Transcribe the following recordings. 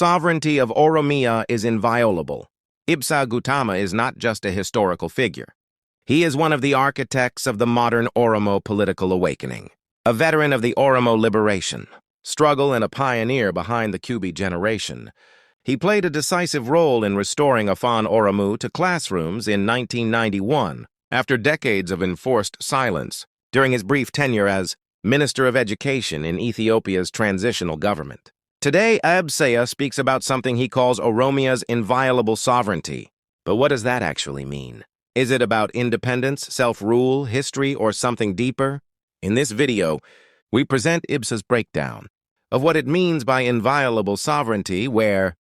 sovereignty of Oromiyaa is inviolable. Ibsaa Guutama is not just a historical figure. He is one of the architects of the modern Oromo political awakening, a veteran of the Oromo liberation struggle and a pioneer behind the Cubi generation. He played a decisive role in restoring Afaan Oromoo to classrooms in 1991 after decades of enforced silence during his brief tenure as Minister of Education in Ethiopia's transitional government. Today, Ibsaa speaks about something he calls Oromiyaa's inviolable sovereignty. But what does that actually mean? Is it about independence, self-rule, history, or something deeper? In this video, we present Ibsaa's breakdown of what it means by inviolable sovereignty, where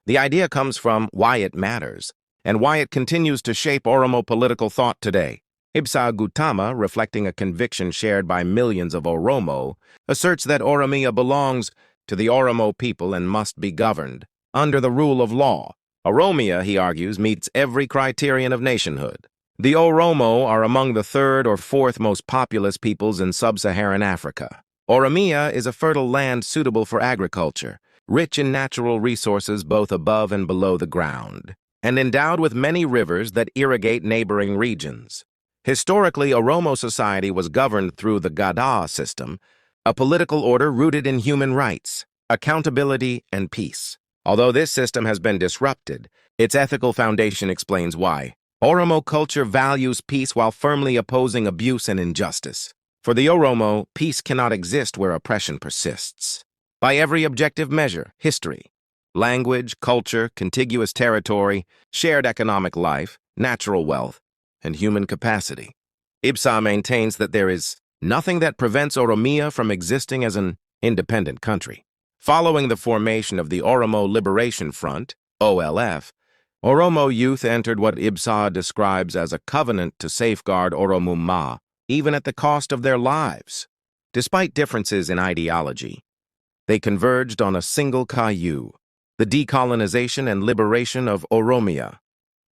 the idea comes from, why it matters, and why it continues to shape Oromo political thought today. Ibsaa Guutama, reflecting a conviction shared by millions of Oromo, asserts that Oromiyaa belongs to the Oromo people and must be governed under the rule of law. Oromiyaa, he argues, meets every criterion of nationhood. The Oromo are among the third or fourth most populous peoples in sub-Saharan Africa. Oromiyaa is a fertile land suitable for agriculture, rich in natural resources both above and below the ground, and endowed with many rivers that irrigate neighboring regions. Historically, Oromo society was governed through the Gadaa system, a political order rooted in human rights, accountability, and peace. Although this system has been disrupted, its ethical foundation explains why. Oromo culture values peace while firmly opposing abuse and injustice. For the Oromo, peace cannot exist where oppression persists. By every objective measure, history, language, culture, contiguous territory, shared economic life, natural wealth, and human capacity, Ibsaa maintains that there is nothing that prevents Oromiyaa from existing as an independent country. Following the formation of the Oromo Liberation Front, OLF, Oromo youth entered what Ibsaa describes as a covenant to safeguard Oromia, even at the cost of their lives. Despite differences in ideology, they converged on a single caillou, the decolonization and liberation of Oromiyaa.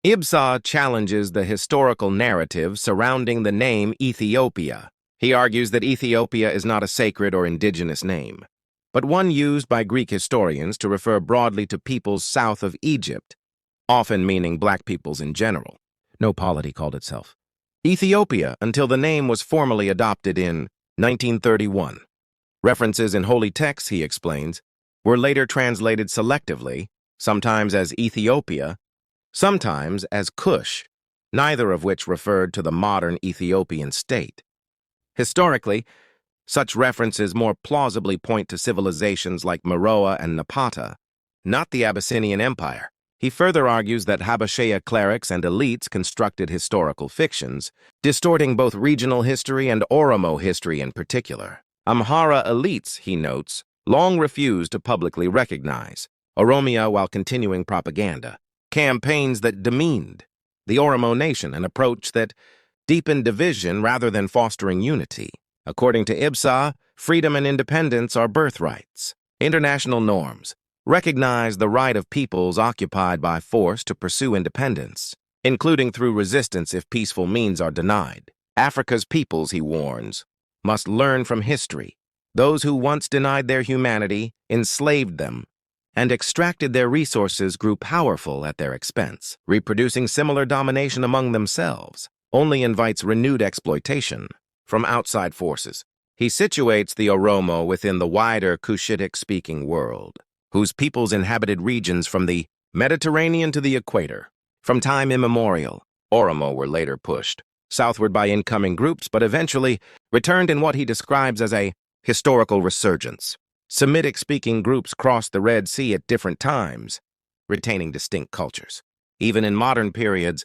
Ibsaa challenges the historical narrative surrounding the name Ethiopia. He argues that Ethiopia is not a sacred or indigenous name, but one used by Greek historians to refer broadly to peoples south of Egypt, often meaning black peoples in general. No polity called itself Ethiopia until the name was formally adopted in 1931. References in holy texts, he explains, were later translated selectively, sometimes as Ethiopia, sometimes as Kush, neither of which referred to the modern Ethiopian state. Historically, such references more plausibly point to civilizations like Meroe and Napata, not the Abyssinian Empire. He further argues that Habashaya clerics and elites constructed historical fictions, distorting both regional history and Oromo history in particular. Amhara elites, he notes, long refused to publicly recognize Oromiyaa while continuing propaganda, campaigns that demeaned the Oromo nation, an approach that deepened division rather than fostering unity. According to Ibsaa, freedom and independence are birthrights. International norms recognize the right of peoples occupied by force to pursue independence, including through resistance if peaceful means are denied. Africa's peoples, he warns, must learn from history. Those who once denied their humanity, enslaved them, and extracted their resources grew powerful at their expense. Reproducing similar domination among themselves only invites renewed exploitation from outside forces. He situates the Oromo within the wider Cushitic-speaking world, whose peoples inhabited regions from the Mediterranean to the equator. From time immemorial, Oromo were later pushed southward by incoming groups, but eventually returned in what he describes as a historical resurgence. Semitic-speaking groups crossed the Red Sea at different times, retaining distinct cultures. Even in modern periods,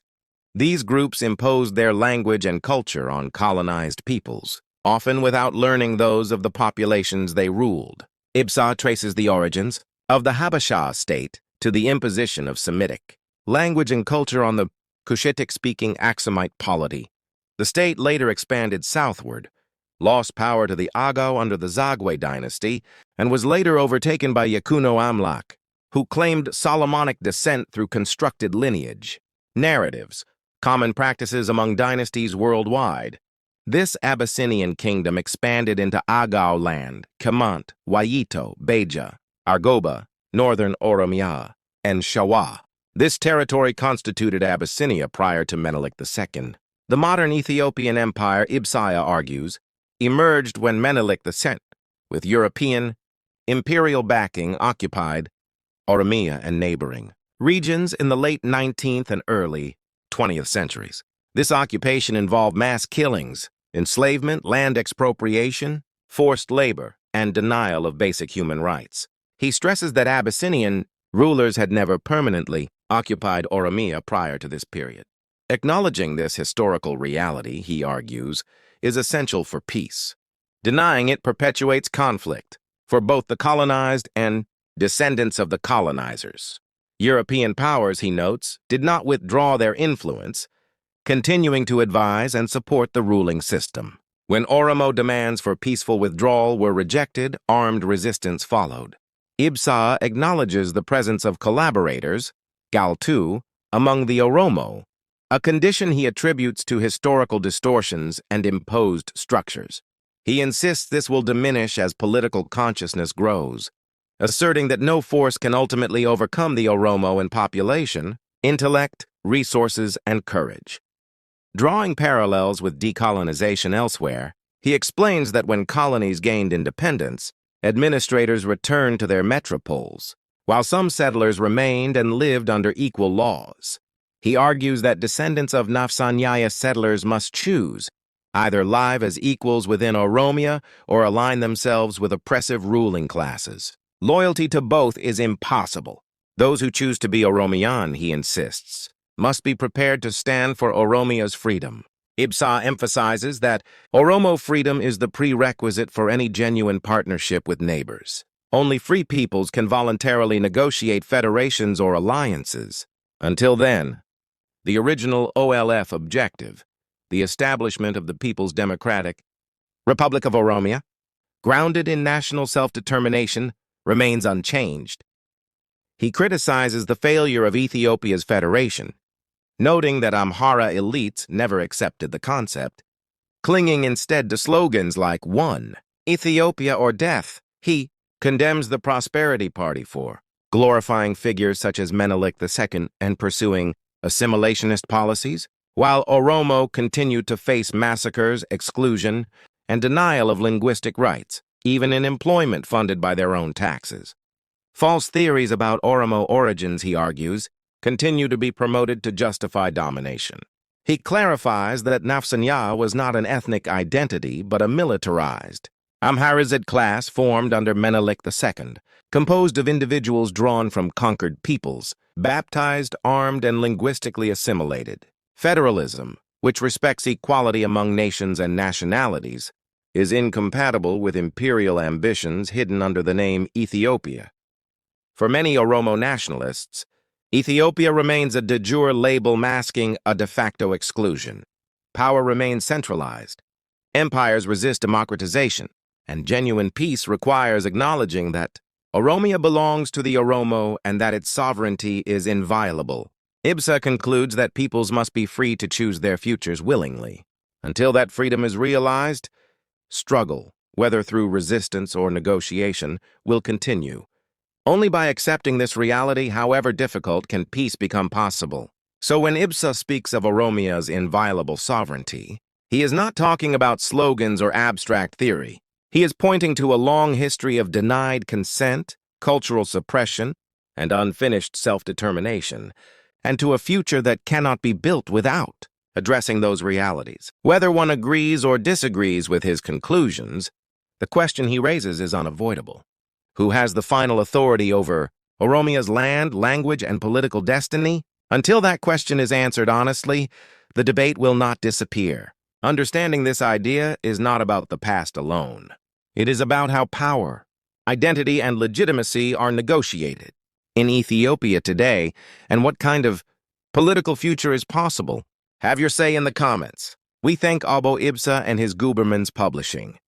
these groups imposed their language and culture on colonized peoples, often without learning those of the populations they ruled. Ibsaa traces the origins of the Habasha state to the imposition of Semitic language and culture on the Cushitic-speaking Aksumite polity. The state later expanded southward, lost power to the Agau under the Zagwe dynasty, and was later overtaken by Yakuno Amlak, who claimed Solomonic descent through constructed lineage. Narratives, common practices among dynasties worldwide. This Abyssinian kingdom expanded into Agau land, Kamant, Wayito, Beja, Argoba, northern Oromiyaa, and Shawwa. This territory constituted Abyssinia prior to Menelik II. The modern Ethiopian empire, Ibsaa argues, emerged when Menelik II, with European imperial backing, occupied Oromia and neighboring regions in the late 19th and early 20th centuries. This occupation involved mass killings, enslavement, land expropriation, forced labor, and denial of basic human rights. He stresses that Abyssinian rulers had never permanently occupied Oromia prior to this period. Acknowledging this historical reality, he argues, is essential for peace. Denying it perpetuates conflict for both the colonized and descendants of the colonizers. European powers, he notes, did not withdraw their influence, continuing to advise and support the ruling system. When Oromo demands for peaceful withdrawal were rejected, armed resistance followed. Ibsaa acknowledges the presence of collaborators, Galtu, among the Oromo, a condition he attributes to historical distortions and imposed structures. He insists this will diminish as political consciousness grows, asserting that no force can ultimately overcome the Oromo in population, intellect, resources, and courage. Drawing parallels with decolonization elsewhere, he explains that when colonies gained independence, administrators returned to their metropoles, while some settlers remained and lived under equal laws. He argues that descendants of Nafsanyaya settlers must choose, either live as equals within Oromia or align themselves with oppressive ruling classes. Loyalty to both is impossible. Those who choose to be Oromiyaan, he insists, must be prepared to stand for Oromiya's freedom. Ibsaa emphasizes that Oromo freedom is the prerequisite for any genuine partnership with neighbors. Only free peoples can voluntarily negotiate federations or alliances. Until then, the original OLF objective, the establishment of the People's Democratic Republic of Oromia, grounded in national self-determination, remains unchanged. He criticizes the failure of Ethiopia's federation, noting that Amhara elites never accepted the concept, clinging instead to slogans like "One, Ethiopia or Death." He condemns the Prosperity Party for glorifying figures such as Menelik II and pursuing assimilationist policies, while Oromo continued to face massacres, exclusion, and denial of linguistic rights, even in employment funded by their own taxes. False theories about Oromo origins, he argues, continue to be promoted to justify domination. He clarifies that Nafsanya was not an ethnic identity, but a militarized Amharizid class formed under Menelik II, composed of individuals drawn from conquered peoples, baptized, armed, and linguistically assimilated. Federalism, which respects equality among nations and nationalities, is incompatible with imperial ambitions hidden under the name Ethiopia. For many Oromo nationalists, Ethiopia remains a de jure label masking a de facto exclusion. Power remains centralized. Empires resist democratization, and genuine peace requires acknowledging that Oromia belongs to the Oromo and that its sovereignty is inviolable. Ibsaa concludes that peoples must be free to choose their futures willingly. Until that freedom is realized, struggle, whether through resistance or negotiation, will continue. Only by accepting this reality, however difficult, can peace become possible. So when Ibsaa speaks of Oromia's inviolable sovereignty, he is not talking about slogans or abstract theory. He is pointing to a long history of denied consent, cultural suppression, and unfinished self-determination, and to a future that cannot be built without addressing those realities. Whether one agrees or disagrees with his conclusions, the question he raises is unavoidable. Who has the final authority over Oromia's land, language, and political destiny? Until that question is answered honestly, the debate will not disappear. Understanding this idea is not about the past alone. It is about how power, identity, and legitimacy are negotiated in Ethiopia today and what kind of political future is possible. Have your say in the comments. We thank Obbo Ibsaa and his Guberman's Publishing.